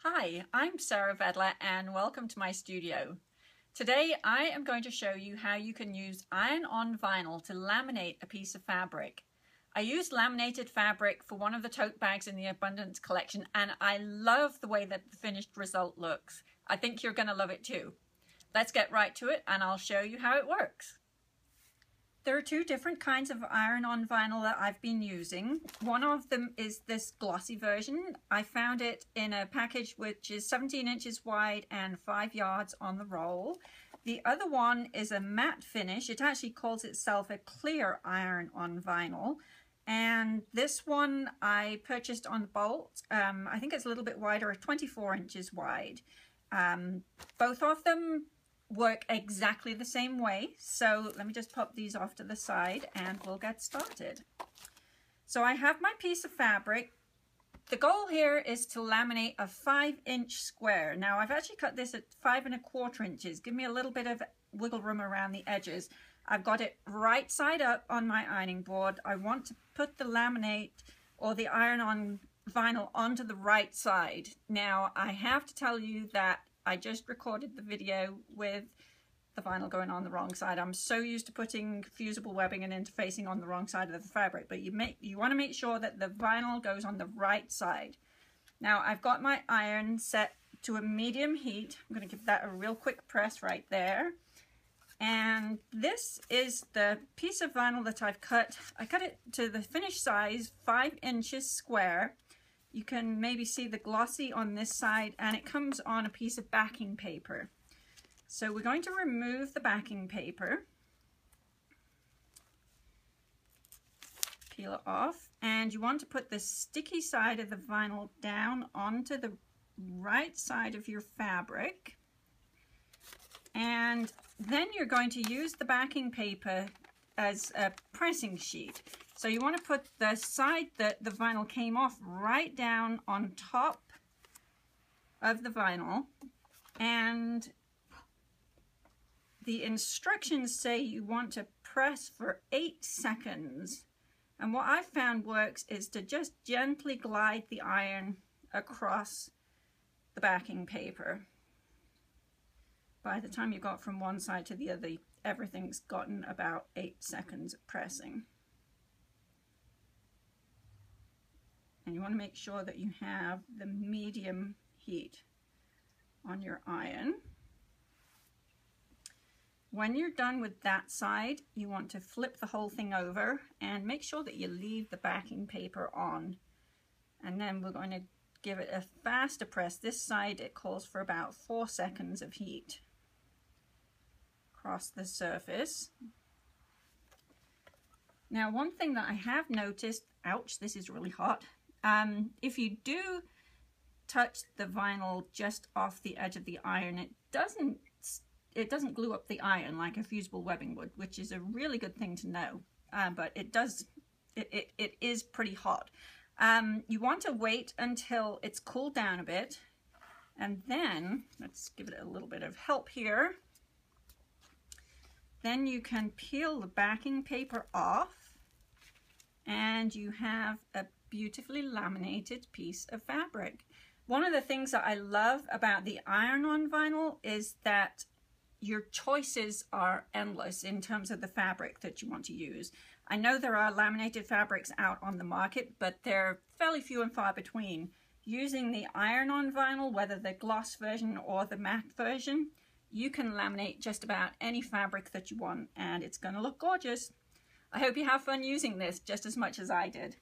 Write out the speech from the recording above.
Hi, I'm Sarah Vedler and welcome to my studio. Today I am going to show you how you can use iron-on vinyl to laminate a piece of fabric. I used laminated fabric for one of the tote bags in the Abundance collection and I love the way that the finished result looks. I think you're going to love it too. Let's get right to it and I'll show you how it works. There are two different kinds of iron-on vinyl that I've been using. One of them is this glossy version. I found it in a package which is 17 inches wide and 5 yards on the roll. The other one is a matte finish. It actually calls itself a clear iron-on vinyl. And this one I purchased on Bolt. I think it's a little bit wider, 24 inches wide. Both of them work exactly the same way, so let me just pop these off to the side and we'll get started. So I have my piece of fabric. The goal here is to laminate a 5-inch square. Now I've actually cut this at 5 1/4 inches. Give me a little bit of wiggle room around the edges. I've got it right side up on my ironing board. I want to put the laminate or the iron-on vinyl onto the right side. Now I have to tell you that I just recorded the video with the vinyl going on the wrong side. I'm so used to putting fusible webbing and interfacing on the wrong side of the fabric, but you want to make sure that the vinyl goes on the right side. Now I've got my iron set to a medium heat. I'm going to give that a real quick press right there. And this is the piece of vinyl that I've cut. I cut it to the finished size, 5 inches square. You can maybe see the glossy on this side, and it comes on a piece of backing paper. So we're going to remove the backing paper, peel it off, and you want to put the sticky side of the vinyl down onto the right side of your fabric. And then you're going to use the backing paper as a pressing sheet. So you want to put the side that the vinyl came off right down on top of the vinyl, and the instructions say you want to press for 8 seconds. And what I found works is to just gently glide the iron across the backing paper. By the time you got from one side to the other, everything's gotten about 8 seconds of pressing. And you want to make sure that you have the medium heat on your iron. When you're done with that side, you want to flip the whole thing over and make sure that you leave the backing paper on. And then we're going to give it a faster press. This side, it calls for about 4 seconds of heat across the surface. Now, one thing that I have noticed, ouch, this is really hot. If you do touch the vinyl just off the edge of the iron, it doesn't glue up the iron like a fusible webbing would, which is a really good thing to know. But it is pretty hot. You want to wait until it's cooled down a bit, and then let's give it a little bit of help here. Then you can peel the backing paper off, and you have a beautifully laminated piece of fabric. One of the things that I love about the iron-on vinyl is that your choices are endless in terms of the fabric that you want to use. I know there are laminated fabrics out on the market, but they're fairly few and far between. Using the iron-on vinyl, whether the gloss version or the matte version, you can laminate just about any fabric that you want, and it's going to look gorgeous. I hope you have fun using this just as much as I did.